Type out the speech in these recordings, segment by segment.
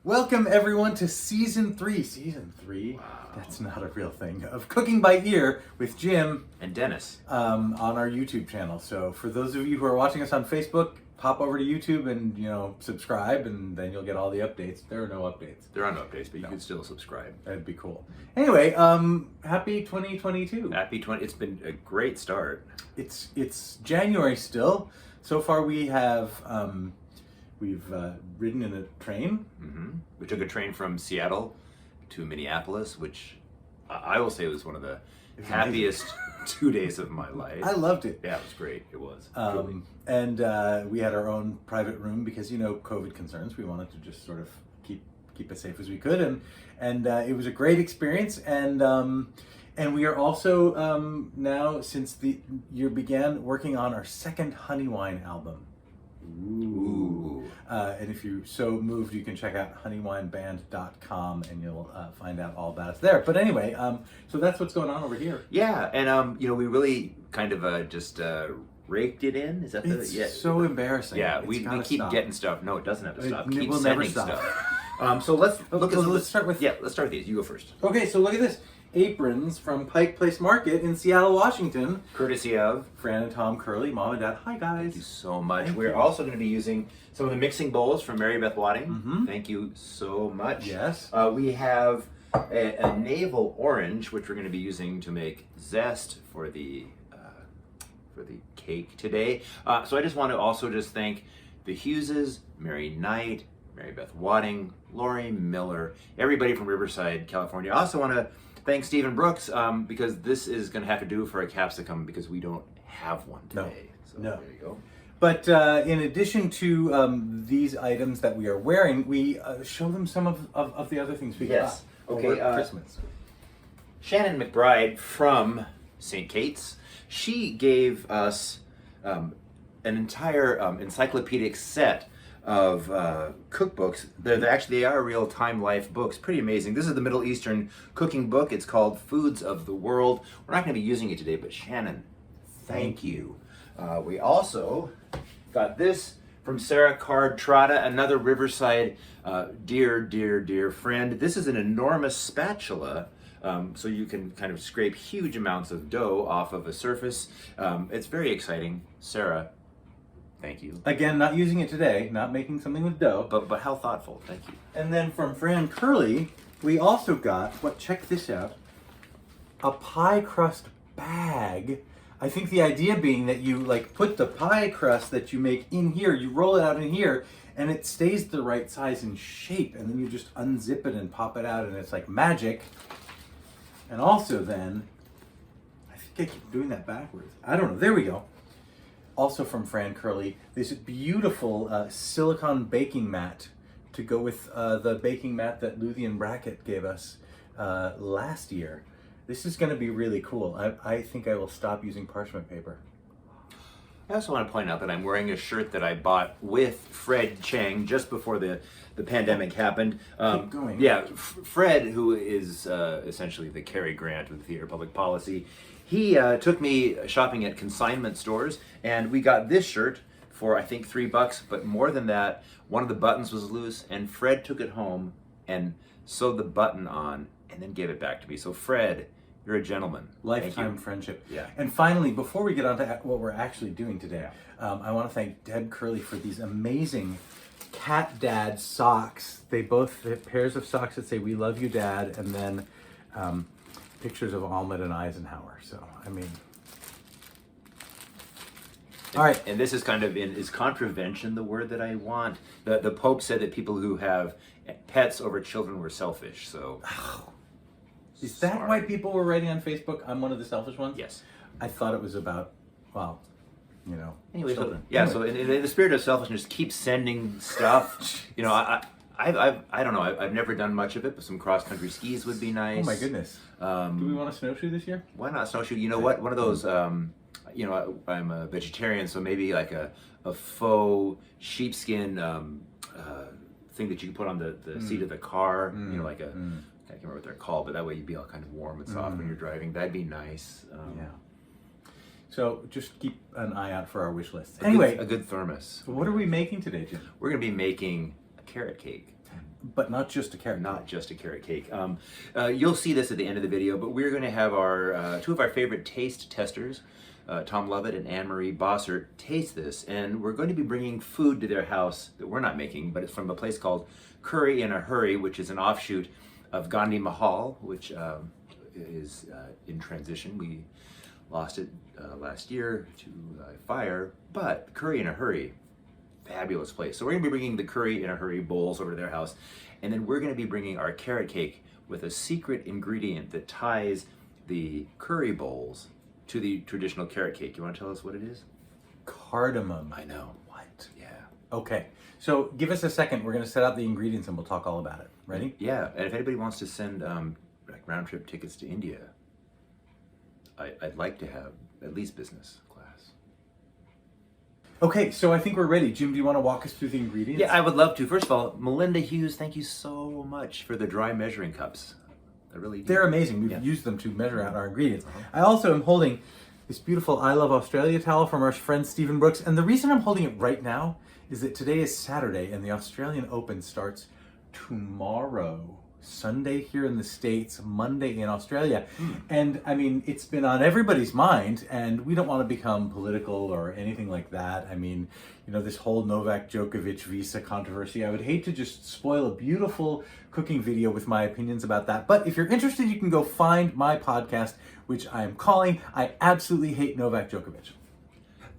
Welcome everyone to season 3. Season 3? Wow. That's not a real thing. Of Cooking by Ear with Jim And Dennis. on our YouTube channel. So for those of you who are watching us on Facebook, pop over to YouTube and subscribe, and then you'll get all the updates. There are no updates. There are no updates, but you can still subscribe. That'd be cool. Anyway, happy 2022. Happy 20. It's been a great start. It's January still. So far we have we've ridden in a train. Mm-hmm. We took a train from Seattle to Minneapolis, which I will say was one of the happiest 2 days of my life. I loved it. Yeah, it was great. It was. And we had our own private room because COVID concerns. We wanted to just sort of keep as safe as we could, and it was a great experience. And we are also now, since the year began, working on our second Honey Wine album. Ooh. And if you're so moved, you can check out honeywineband.com and you'll find out all about us there. But anyway, so that's what's going on over here. Yeah, and we really kind of just raked it in. Is that the? It's so embarrassing. Yeah, we keep stop. getting stuff. No, it doesn't have to stop. It Keep will never sending stop. stuff. So let's look at. Let's start with. Yeah, let's start with these. You go first. Okay, so look at this. Aprons from Pike Place Market in Seattle, Washington. Courtesy of Fran and Tom Curley, Mom and Dad. Hi, guys. Thank you so much. Thank We're you. also going to be using some of the mixing bowls from Mary Beth Wadding. Mm-hmm. Thank you so much. Yes. We have a navel orange, which we're going to be using to make zest for the cake today. So I just want to also just thank the Hugheses, Mary Knight, Mary Beth Wadding, Lori Miller, everybody from Riverside, California. I also want to thank Stephen Brooks because this is going to have to do for a capsicum because we don't have one today. No. There you go. But in addition to these items that we are wearing, we show them some of the other things we Yes. got Okay, over Christmas. Shannon McBride from St. Kate's, she gave us an entire encyclopedic set of cookbooks. They are real time life books. Pretty amazing. This is the Middle Eastern cooking book. It's called Foods of the World. We're not going to be using it today, but Shannon, thank you. We also got this from Sarah Card Trotta, another Riverside dear friend. This is an enormous spatula. So you can kind of scrape huge amounts of dough off of a surface. It's very exciting. Sarah, thank you. Again, not using it today, not making something with dough. But how thoughtful. Thank you. And then from Fran Curley, we also got, check this out, a pie crust bag. I think the idea being that you put the pie crust that you make in here, you roll it out in here, and it stays the right size and shape, and then you just unzip it and pop it out, and it's like magic. And also then, I think I keep doing that backwards. I don't know, there we go. Also from Fran Curley, this beautiful silicone baking mat to go with the baking mat that Luthien Brackett gave us last year. This is going to be really cool. I think I will stop using parchment paper. I also want to point out that I'm wearing a shirt that I bought with Fred Chang just before the pandemic happened. Keep going. Yeah, Fred, who is essentially the Cary Grant of theater public policy, he took me shopping at consignment stores, and we got this shirt for I think $3. But more than that, one of the buttons was loose, and Fred took it home and sewed the button on, and then gave it back to me. So Fred, you're a gentleman. Lifetime friendship. Yeah. And finally, before we get on to what we're actually doing today, I want to thank Deb Curley for these amazing Cat Dad socks. They both have pairs of socks that say "We love you, Dad," and then pictures of Ahmed and Eisenhower. So, I mean, all right. And this is kind of is contravention the word that I want. The Pope said that people who have pets over children were selfish. So. Is that why people were writing on Facebook, I'm one of the selfish ones? Yes. I thought it was about, Anyway, children. so in the spirit of selfishness, keep sending stuff. I don't know. I've never done much of it, but some cross country skis would be nice. Oh my goodness. Do we want to snowshoe this year? Why not snowshoe? You know what? One of those. I'm a vegetarian, so maybe like a faux sheepskin thing that you can put on the seat of the car. Like a. I can't remember what they're called, but that way you'd be all kind of warm and soft when you're driving. That'd be nice. Yeah. So just keep an eye out for our wish list. A good thermos. What are we making today, Jim? We're going to be making a carrot cake. But not just a carrot. Not just a carrot cake. You'll see this at the end of the video, but we're going to have our two of our favorite taste testers, Tom Lovett and Anne-Marie Bossert, taste this. And we're going to be bringing food to their house that we're not making, but it's from a place called Curry in a Hurry, which is an offshoot of Gandhi Mahal, which is in transition. We lost it last year to fire, but Curry in a Hurry, fabulous place. So we're going to be bringing the Curry in a Hurry bowls over to their house, and then we're going to be bringing our carrot cake with a secret ingredient that ties the curry bowls to the traditional carrot cake. You want to tell us what it is? Cardamom. I know. What? Yeah. Okay. So give us a second. We're going to set out the ingredients and we'll talk all about it. Ready? Yeah. And if anybody wants to send like round trip tickets to India, I'd like to have at least business class. Okay, so I think we're ready. Jim, do you want to walk us through the ingredients? Yeah, I would love to. First of all, Melinda Hughes, thank you so much for the dry measuring cups. They're amazing. We've used them to measure out our ingredients. I also am holding this beautiful I Love Australia towel from our friend Stephen Brooks. And the reason I'm holding it right now is that today is Saturday and the Australian Open starts tomorrow. Sunday here in the States, Monday in Australia. And I mean, it's been on everybody's mind, and we don't want to become political or anything like that. I mean, you know, this whole Novak Djokovic visa controversy, I would hate to just spoil a beautiful cooking video with my opinions about that. But if you're interested, you can go find my podcast, which I am calling I Absolutely Hate Novak Djokovic.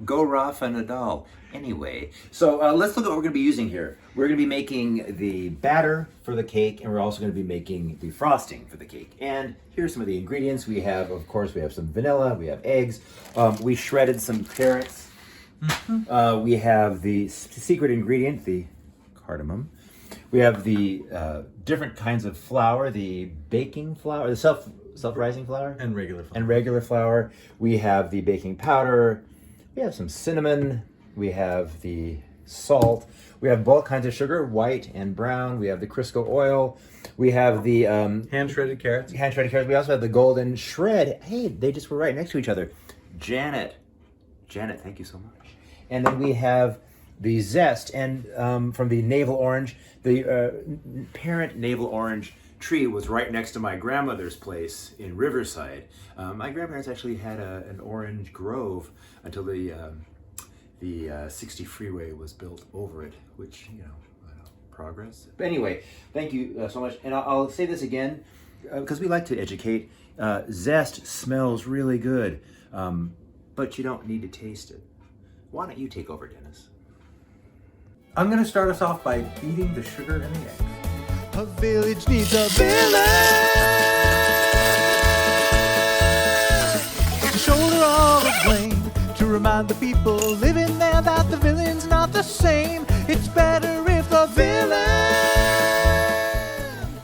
Go Rafa Nadal. Anyway, so let's look at what we're going to be using here. We're going to be making the batter for the cake, and we're also going to be making the frosting for the cake. And here's some of the ingredients. We have, of course, we have some vanilla, we have eggs, we shredded some carrots, we have the secret ingredient, the cardamom. We have the different kinds of flour, the baking flour, the self-rising flour. And regular flour. And regular flour. We have the baking powder. We have some cinnamon. We have the salt. We have both kinds of sugar, white and brown. We have the Crisco oil. We have the hand-shredded carrots. Hand-shredded carrots. We also have the golden shred. Hey, they just were right next to each other. Janet, thank you so much. And then we have the zest, and from the navel orange. The parent navel orange tree was right next to my grandmother's place in Riverside. My grandparents actually had an orange grove until the 60 freeway was built over it, which, you know, progress. But anyway, thank you so much. And I'll say this again, because we like to educate. Zest smells really good, but you don't need to taste it. Why don't you take over, Dennis? I'm going to start us off by beating the sugar and the eggs. A village needs a village to shoulder all the blame, to remind the people living there that the villain's not the same. It's better if the villain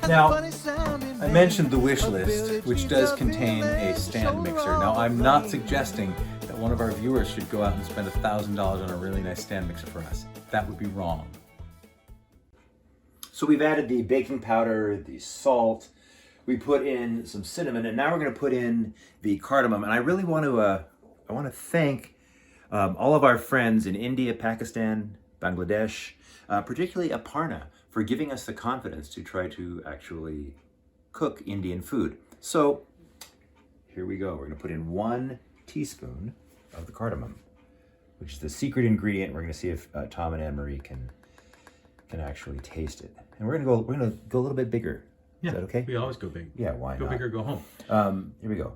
has Now, a funny sounding I name. mentioned the wish list, which does contain a stand mixer. Now, I'm not suggesting that one of our viewers should go out and spend $1,000 on a really nice stand mixer for us. That would be wrong. So we've added the baking powder, the salt, we put in some cinnamon, and now we're going to put in the cardamom. And I really want to thank all of our friends in India, Pakistan, Bangladesh, particularly Aparna, for giving us the confidence to try to actually cook Indian food. So here we go. We're going to put in 1 teaspoon of the cardamom, which is the secret ingredient. We're going to see if Tom and Anne-Marie can actually taste it. And we're gonna go a little bit bigger. Yeah, is that okay? We always go big. Yeah, why Go not? big or go home. Here we go.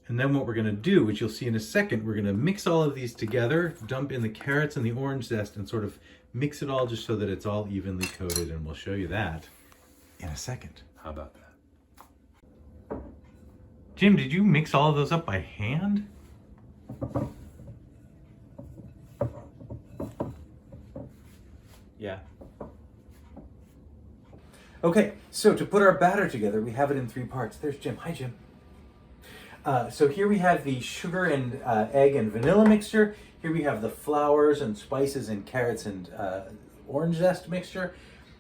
And then what we're going to do, which you'll see in a second, we're going to mix all of these together, dump in the carrots and the orange zest, and sort of mix it all just so that it's all evenly coated. And we'll show you that in a second. How about that? Jim, did you mix all of those up by hand? Yeah. Okay, so to put our batter together, we have it in 3 parts. There's Jim. Hi, Jim. So here we have the sugar and egg and vanilla mixture. Here we have the flours and spices and carrots and orange zest mixture.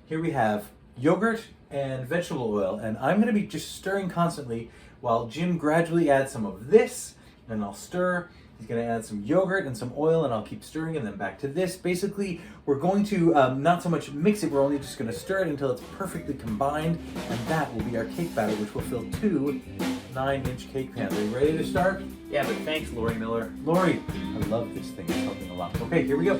Here we have yogurt and vegetable oil. And I'm going to be just stirring constantly while Jim gradually adds some of this. And I'll stir He's going to add some yogurt and some oil, and I'll keep stirring, and then back to this. Basically, we're going to not so much mix it, we're only just going to stir it until it's perfectly combined, and that will be our cake batter, which will fill 2 9-inch cake pans. Are you ready to start? Yeah, but thanks, Lori Miller. Lori, I love this thing. It's helping a lot. Okay, here we go.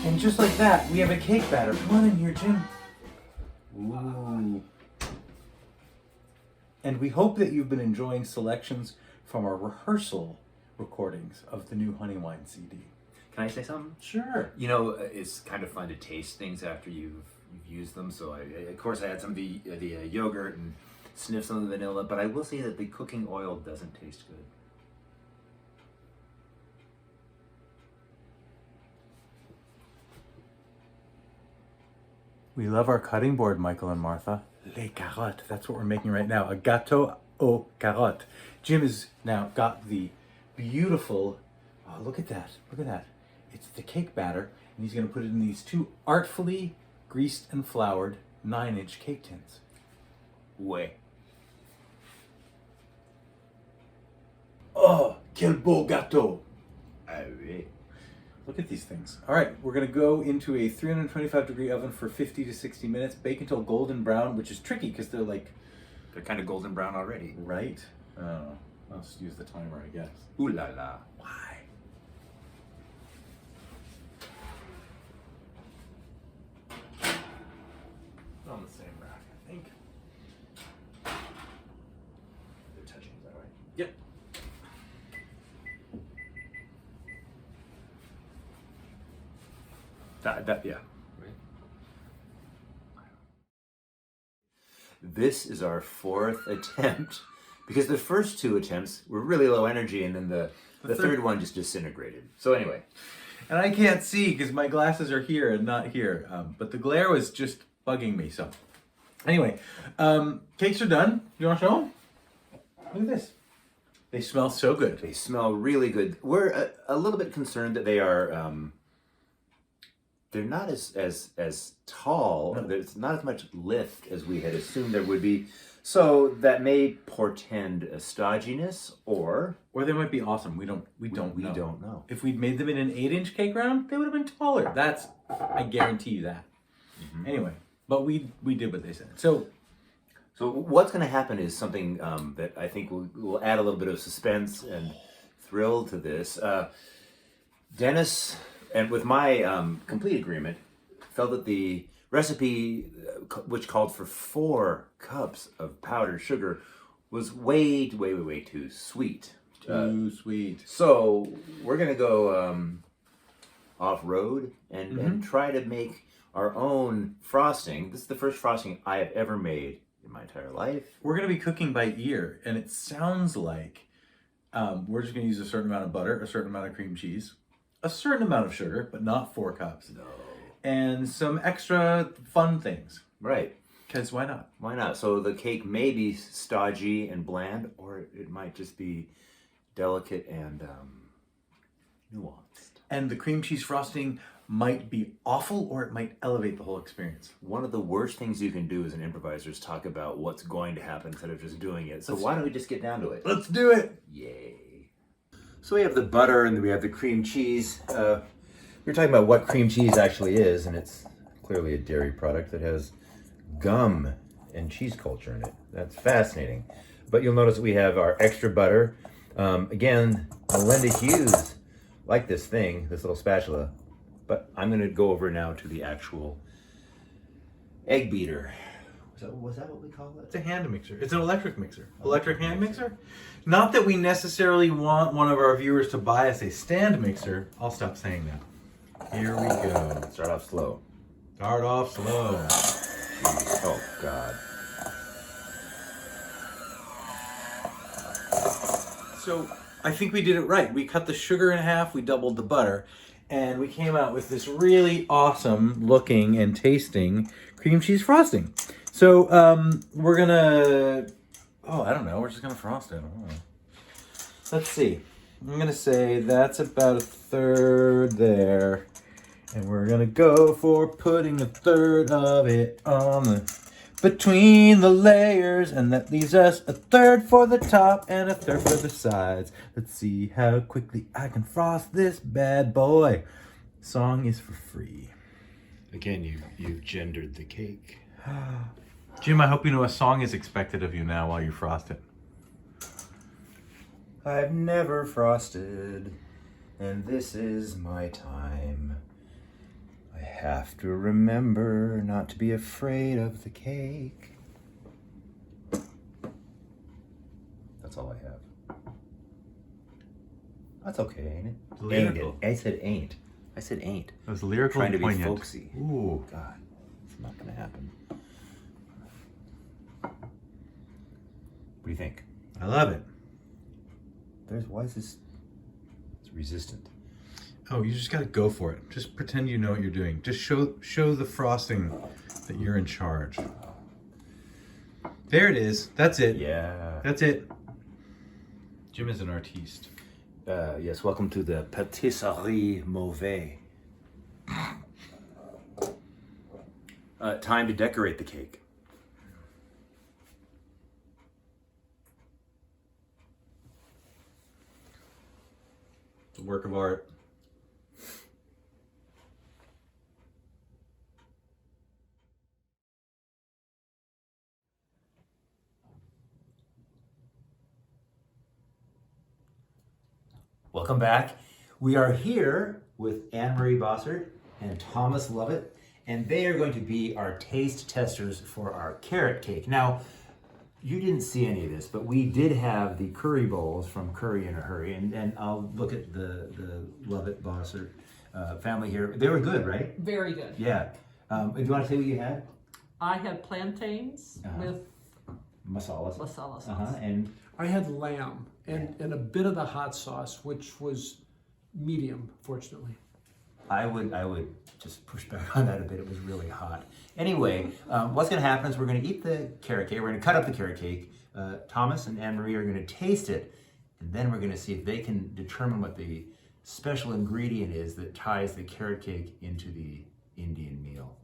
And just like that, we have a cake batter. Come on in here, Jim. Ooh. And we hope that you've been enjoying selections from our rehearsal recordings of the new Honey Wine CD. Can I say something? Sure. You know, it's kind of fun to taste things after you've used them. So of course I had some of the yogurt and sniff some of the vanilla, but I will say that the cooking oil doesn't taste good. We love our cutting board, Michael and Martha. Les carottes. That's what we're making right now. A gâteau aux carottes. Jim has now got the beautiful, oh, look at that. Look at that. It's the cake batter, and he's going to put it in these 2 artfully greased and floured 9-inch cake tins. Ouais. Oh, quel beau gâteau. Ah oui. Look at these things. All right, we're going to go into a 325-degree oven for 50 to 60 minutes. Bake until golden brown, which is tricky because they're like... They're kind of golden brown already. Right? I'll just use the timer, I guess. Ooh la la. Why? On the same rack, I think. They're touching, is that right? Yep. Yeah. Right. This is our 4th attempt because the first 2 attempts were really low energy, and then the third one just disintegrated. So anyway. And I can't see because my glasses are here and not here. But the glare was just bugging me. So anyway, cakes are done. You want to show them? Look at this. They smell so good. They smell really good. We're a little bit concerned that they are... they're not as tall. No. There's not as much lift as we had assumed there would be. So that may portend a stodginess, or they might be awesome. We don't know. If we'd made them in an 8-inch cake round, they would have been taller. I guarantee you that. Mm-hmm. Anyway, but we did what they said. So what's going to happen is something that I think will add a little bit of suspense and thrill to this. Dennis, and with my complete agreement, felt that the recipe, which called for 4 cups of powdered sugar, was way too sweet. Too sweet. So we're gonna go off-road and try to make our own frosting. This is the first frosting I have ever made in my entire life. We're gonna be cooking by ear, and it sounds like we're just gonna use a certain amount of butter, a certain amount of cream cheese, a certain amount of sugar, but not 4 cups. No. And some extra fun things. Right. Because why not? Why not? So the cake may be stodgy and bland, or it might just be delicate and nuanced. And the cream cheese frosting might be awful, or it might elevate the whole experience. One of the worst things you can do as an improviser is talk about what's going to happen instead of just doing it. So why don't we just get down to it? Let's do it! Yay. So we have the butter and we have the cream cheese. We're talking about what cream cheese actually is, and it's clearly a dairy product that has gum and cheese culture in it. That's fascinating. But you'll notice we have our extra butter. Again, Melinda Hughes liked this thing, this little spatula. But I'm going to go over now to the actual egg beater. Was that what we call It's it? a hand mixer. It's an electric mixer. Electric hand mixer. Not that we necessarily want one of our viewers to buy us a stand mixer. I'll stop saying that. Here we go. Start off slow. Start off slow. Oh God. So I think we did it right. We cut the sugar in half, we doubled the butter, and we came out with this really awesome looking and tasting cream cheese frosting. So we're gonna, I don't know, we're just gonna frost it. I don't know. Let's see. I'm gonna say that's about a third there. And we're gonna go for putting a third of it on the between the layers, and that leaves us a third for the top and a third for the sides. Let's see how quickly I can frost this bad boy. Song is for free. Again, you've gendered the cake. Jim, I hope you know a song is expected of you now while you frost it. I've never frosted, and this is my time. I have to remember not to be afraid of the cake. That's all I have. That's okay, ain't it? Lyrical. Ain't it? I said ain't. I said ain't. It was lyrical Trying and to be poignant. folksy. Ooh. God, it's not gonna happen. What do you think? I love it. Why is this? It's resistant. Oh, you just gotta go for it. Just pretend you know what you're doing. Just show the frosting that you're in charge. There it is. That's it. Yeah. That's it. Jim is an artiste. Yes, welcome to the Patisserie Mauvais. Time to decorate the cake. It's a work of art. Welcome back. We are here with Anne-Marie Bossert and Thomas Lovett, and they are going to be our taste testers for our carrot cake. Now, you didn't see any of this, but we did have the curry bowls from Curry in a Hurry, and I'll look at the Lovett Bossert family here. They were good, right? Very good. Yeah. Do you want to say what you had? I had plantains with Masala. masala sauce. And I had lamb and a bit of the hot sauce, which was medium, fortunately. I would just push back on that a bit. It was really hot. Anyway, what's going to happen is we're going to eat the carrot cake. We're going to cut up the carrot cake. Thomas and Anne-Marie are going to taste it, and then we're going to see if they can determine what the special ingredient is that ties the carrot cake into the Indian meal.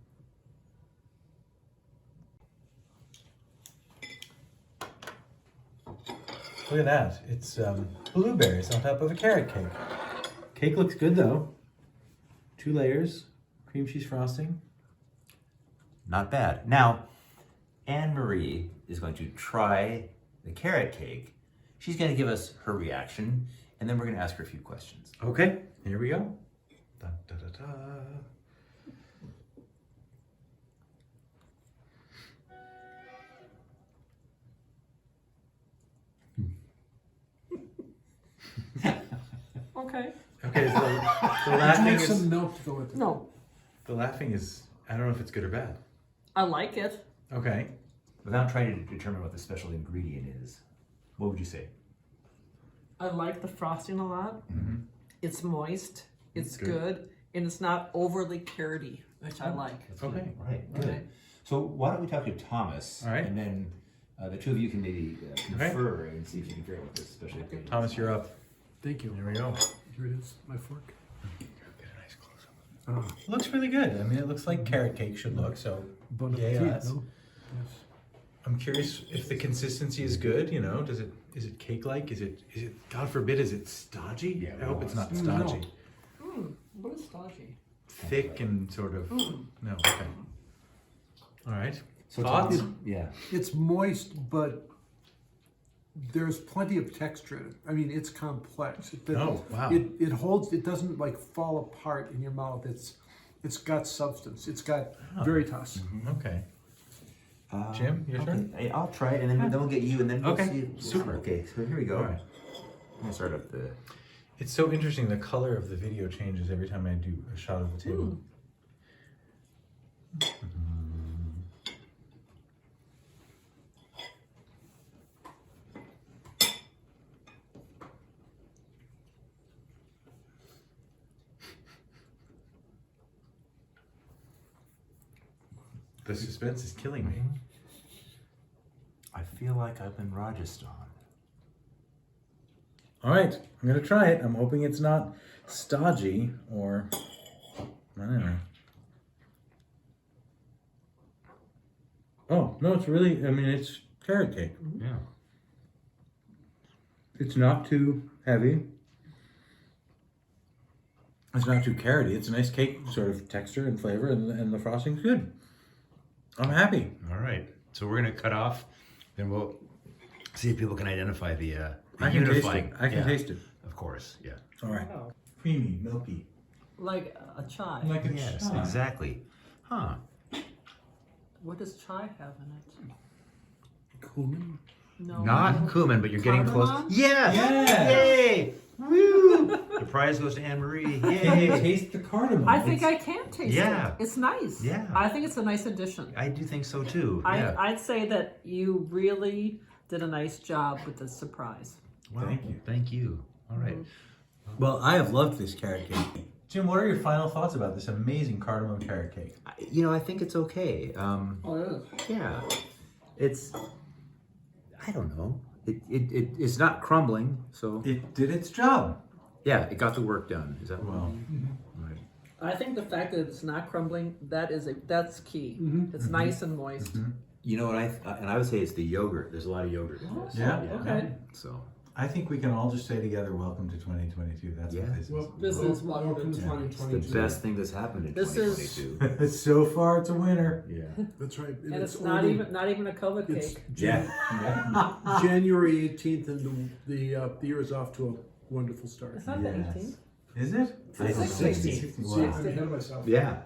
Look at that. It's blueberries on top of a carrot cake. Cake looks good though. 2 layers, cream cheese frosting. Not bad. Now, Anne-Marie is going to try the carrot cake. She's going to give us her reaction, and then we're going to ask her a few questions. Okay, here we go. Da, da, da, da. Okay. Okay, so the Would you laughing like is some milk to go with it? No, the laughing is I don't know if it's good or bad. I like it. Okay. Without trying to determine what the special ingredient is, what would you say? I like the frosting a lot. It's moist. It's Good. good. And it's not overly carroty, which I like. Okay. Right, good. Okay. So why don't we talk to Thomas, All right. and then the two of you can maybe confer and see if you can figure out what this special ingredient is. Thomas, you're up. Thank you. Here we go. Here it is, my fork. Get a nice close up. It looks really good. I mean, it looks like carrot cake should look. So, Bon yay appetit, us. no? Yes. I'm curious if the consistency is good. You know, is it cake-like? Is it God forbid, is it stodgy? Yeah, I hope it's not no. stodgy. What is stodgy? Thick and sort of. No. Okay. All right. So Thoughts? Thomas, yeah. It's moist, but there's plenty of texture in it. I mean, it's complex. Oh, wow. It holds. It doesn't like fall apart in your mouth. It's got substance. It's got veritas. Okay. Jim, your turn? Okay, I'll try it, and then we'll get you, and then we'll Okay, see. super. Okay, so here we go. All right. I'm gonna start up the. It's so interesting. The color of the video changes every time I do a shot of the table. The suspense is killing me. I feel like I'm in Rajasthan. All right, I'm gonna try it. I'm hoping it's not stodgy or I don't know. Oh no, it's really. I mean, it's carrot cake. Yeah. It's not too heavy. It's not too carroty. It's a nice cake sort of texture and flavor, and the frosting's good. I'm happy. All right. So we're gonna cut off, then we'll see if people can identify the I can taste unifying. it. I can taste it. Of course. Yeah. All right. Wow. Creamy, milky. Like a chai. Like a Yes. chai. Exactly. Huh. What does chai have in it? Cumin. No. Not cumin, but you're getting close. Cardamom? Yes. Yes. Yay! Woo! The prize goes to Anne Marie. Can you Yay! taste the cardamom? I think It's- I can taste Yeah. it. It's nice. Yeah. I think it's a nice addition. I do think so too. Yeah. I'd say that you really did a nice job with the surprise. Well, Thank you. Thank you. All right. Well, I have loved this carrot cake. Jim, what are your final thoughts about this amazing cardamom carrot cake? I think it's okay. Oh, it is. Yeah. It's. I don't know. It's not crumbling, so It did its job. yeah, it got the work done. Is that Well, right? I think the fact that it's not crumbling, that's key. It's nice and moist. You know what I would say it's the yogurt. There's a lot of yogurt in this. Yeah. Okay. So I think we can all just say together, welcome to 2022. That's Yeah. what this is. Well, This is what welcome to it's- it's the 2022. best thing that's happened in This is- 2022. So far, it's a winner. Yeah. That's right. And it's not only- even a COVID It's cake. Yeah. January 18th, and the year is off to a wonderful start. It's not Yes. the 18th. Is it? It's the 16th. See, I'm Wow. ahead of myself. Yeah.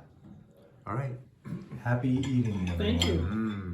All right. Happy eating, everyone. Thank you.